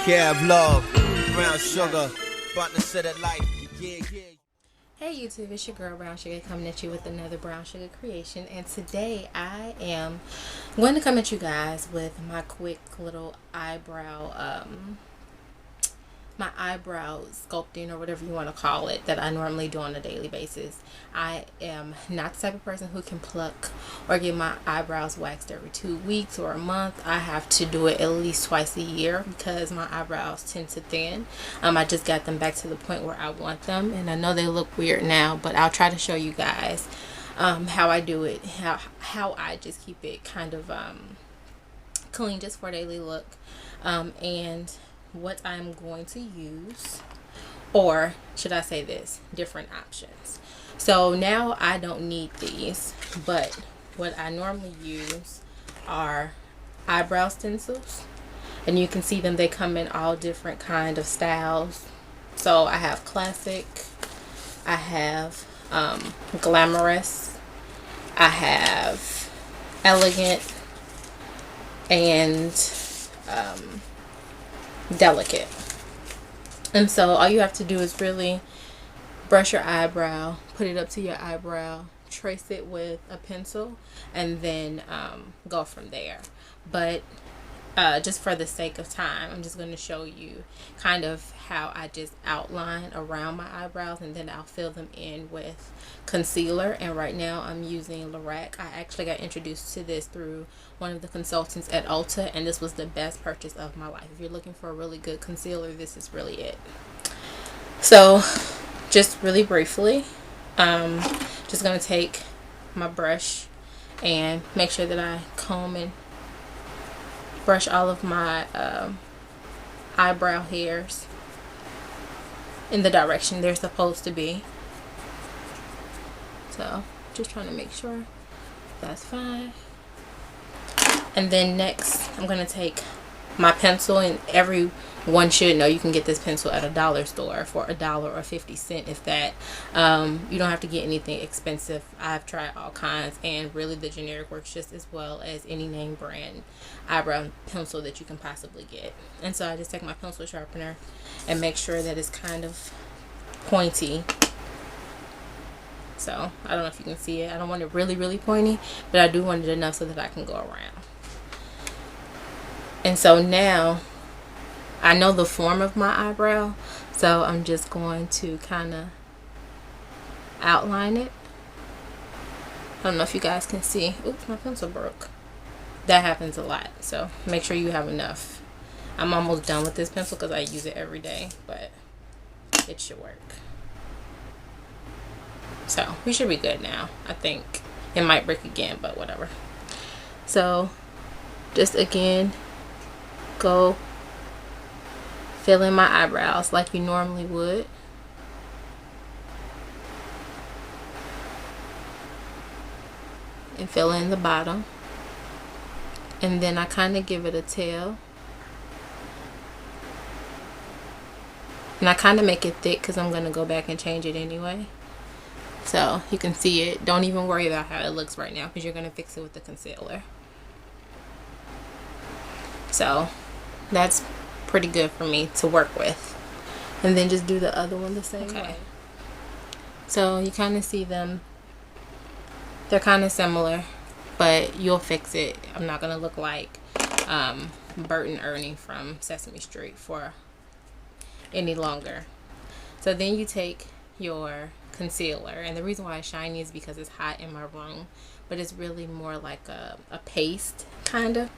Cab love, brown sugar, about to set it like, yeah, yeah. Hey YouTube, it's your girl Brown Sugar coming at you with another Brown Sugar creation, and today I am going to come at you guys with my quick little my eyebrow sculpting, or whatever you want to call it, that I normally do on a daily basis. I am not the type of person who can pluck or get my eyebrows waxed every 2 weeks or a month. I have to do it at least twice a year because my eyebrows tend to thin. I just got them back to the point where I want them, and I know they look weird now, but I'll try to show you guys how I do it, how I just keep it kind of clean, just for a daily look, and what I'm going to use, or should I say this, different options. So now I don't need these, but what I normally use are eyebrow stencils, and you can see them, they come in all different kind of styles. So I have classic, I have glamorous, I have elegant, and delicate. And so all you have to do is really brush your eyebrow, put it up to your eyebrow, trace it with a pencil, and then go from there. But just for the sake of time, I'm just going to show you kind of how I just outline around my eyebrows, and then I'll fill them in with concealer. And right now I'm using Lorac. I actually got introduced to this through one of the consultants at Ulta, and this was the best purchase of my life. If you're looking for a really good concealer, this is really it. So just really briefly, just going to take my brush and make sure that I comb and brush all of my eyebrow hairs in the direction they're supposed to be. So just trying to make sure that's fine. And then next I'm going to take my pencil, and everyone should know you can get this pencil at a dollar store for $1 or 50 cents, if that. You don't have to get anything expensive. I've tried all kinds, and really the generic works just as well as any name brand eyebrow pencil that you can possibly get. And so I just take my pencil sharpener and make sure that it's kind of pointy. So I don't know if you can see it. I don't want it really pointy, but I do want it enough so that I can go around. And so now I know the form of my eyebrow, so I'm just going to kind of outline it. I don't know if you guys can see. Oops, my pencil broke. That happens a lot, so make sure you have enough. I'm almost done with this pencil because I use it every day, but it should work. So we should be good now. I think it might break again, but whatever. So just again, go fill in my eyebrows like you normally would. And fill in the bottom. And then I kind of give it a tail. And I kind of make it thick because I'm going to go back and change it anyway. So you can see it. Don't even worry about how it looks right now because you're going to fix it with the concealer. So that's pretty good for me to work with. And then just do the other one the same way. So you kind of see them. They're kind of similar, but you'll fix it. I'm not going to look like Bert and Ernie from Sesame Street for any longer. So then you take your concealer, and the reason why it's shiny is because it's hot in my room, but it's really more like a paste kind of.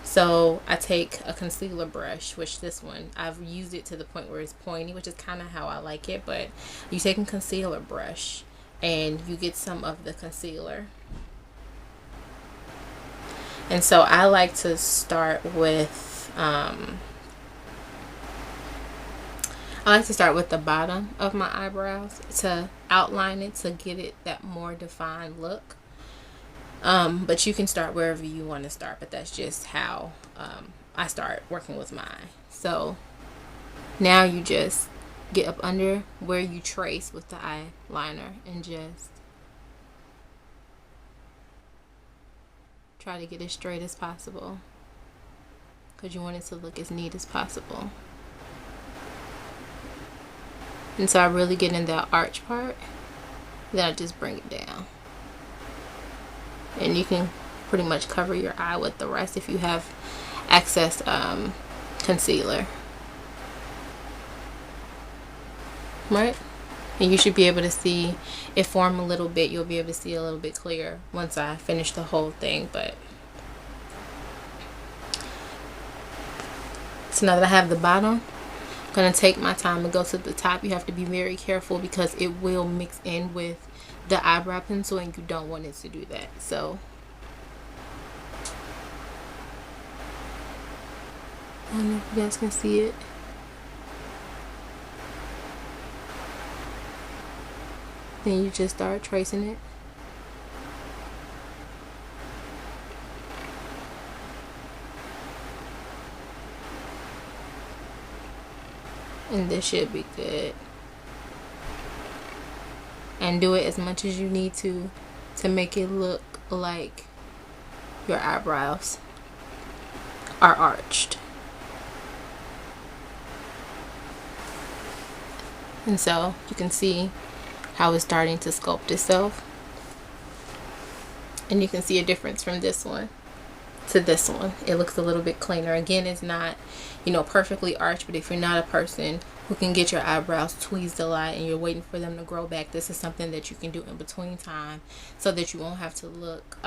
So I take a concealer brush, which this one, I've used it to the point where it's pointy, which is kind of how I like it. But you take a concealer brush and you get some of the concealer. And so I like to start with the bottom of my eyebrows to outline it, to get it that more defined look. But you can start wherever you want to start, but that's just how I start working with mine. So now you just get up under where you trace with the eyeliner and just try to get as straight as possible, because you want it to look as neat as possible. And so I really get in that arch part. Then I just bring it down. And you can pretty much cover your eye with the rest if you have excess concealer. Right? And you should be able to see it form a little bit. You'll be able to see a little bit clearer once I finish the whole thing. But so now that I have the bottom, I'm going to take my time and go to the top. You have to be very careful because it will mix in with the eyebrow pencil and you don't want it to do that. So I don't know if you guys can see it. Then you just start tracing it. And this should be good. And do it as much as you need to make it look like your eyebrows are arched. And so you can see how it's starting to sculpt itself. And you can see a difference from this one to this one. It looks a little bit cleaner. Again, it's not, you know, perfectly arched, but if you're not a person who can get your eyebrows tweezed a lot and you're waiting for them to grow back, this is something that you can do in between time so that you won't have to look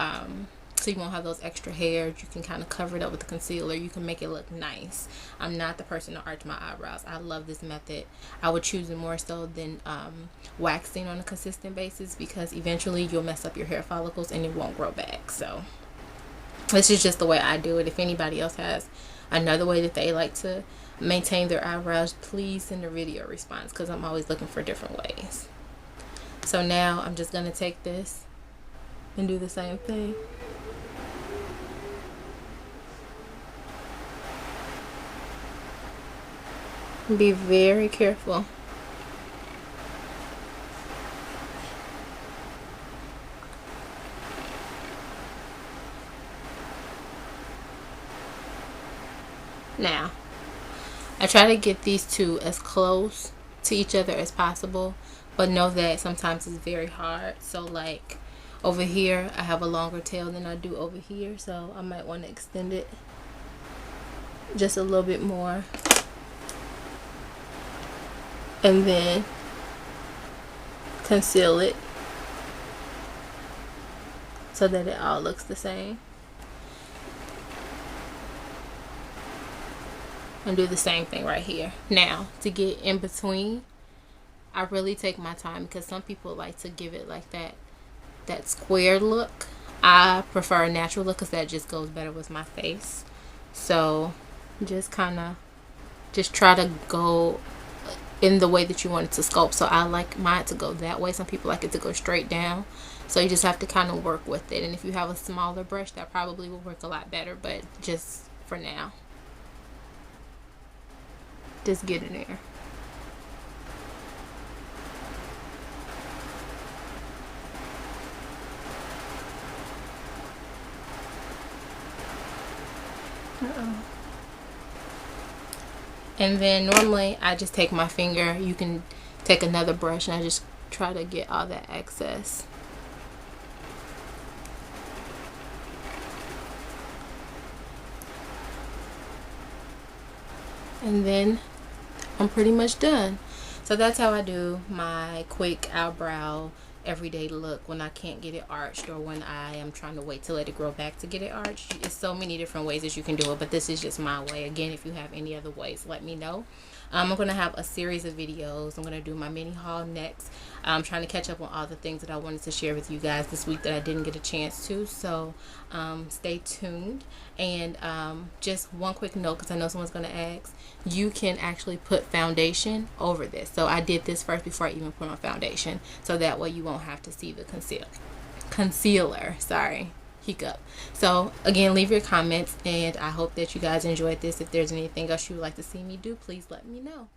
so you won't have those extra hairs. You can kind of cover it up with the concealer. You can make it look nice. I'm not the person to arch my eyebrows. I love this method. I would choose it more so than waxing on a consistent basis because eventually you'll mess up your hair follicles and it won't grow back. So this is just the way I do it. If anybody else has another way that they like to maintain their eyebrows, please send a video response because I'm always looking for different ways. So now I'm just going to take this and do the same thing. Be very careful. Now, I try to get these two as close to each other as possible, but know that sometimes it's very hard. So like over here, I have a longer tail than I do over here, so I might want to extend it just a little bit more. And then conceal it so that it all looks the same. And do the same thing right here. Now, to get in between, I really take my time because some people like to give it like that square look. I prefer a natural look because that just goes better with my face. So just kind of just try to go in the way that you want it to sculpt. So I like mine to go that way. Some people like it to go straight down. So you just have to kind of work with it. And if you have a smaller brush, that probably will work a lot better. But just for now, just get in there. And then normally I just take my finger. You can take another brush and I just try to get all that excess. And then I'm pretty much done. So that's how I do my quick eyebrow everyday look when I can't get it arched or when I am trying to wait to let it grow back to get it arched. It's so many different ways that you can do it, but this is just my way. Again, if you have any other ways, let me know. I'm going to have a series of videos. I'm going to do my mini haul next. I'm trying to catch up on all the things that I wanted to share with you guys this week that I didn't get a chance to. So stay tuned. And just one quick note, because I know someone's going to ask, you can actually put foundation over this. So I did this first before I even put on foundation. So that way you won't have to see the concealer. Sorry. Hiccup. So again, leave your comments and I hope that you guys enjoyed this. If there's anything else you would like to see me do, please let me know.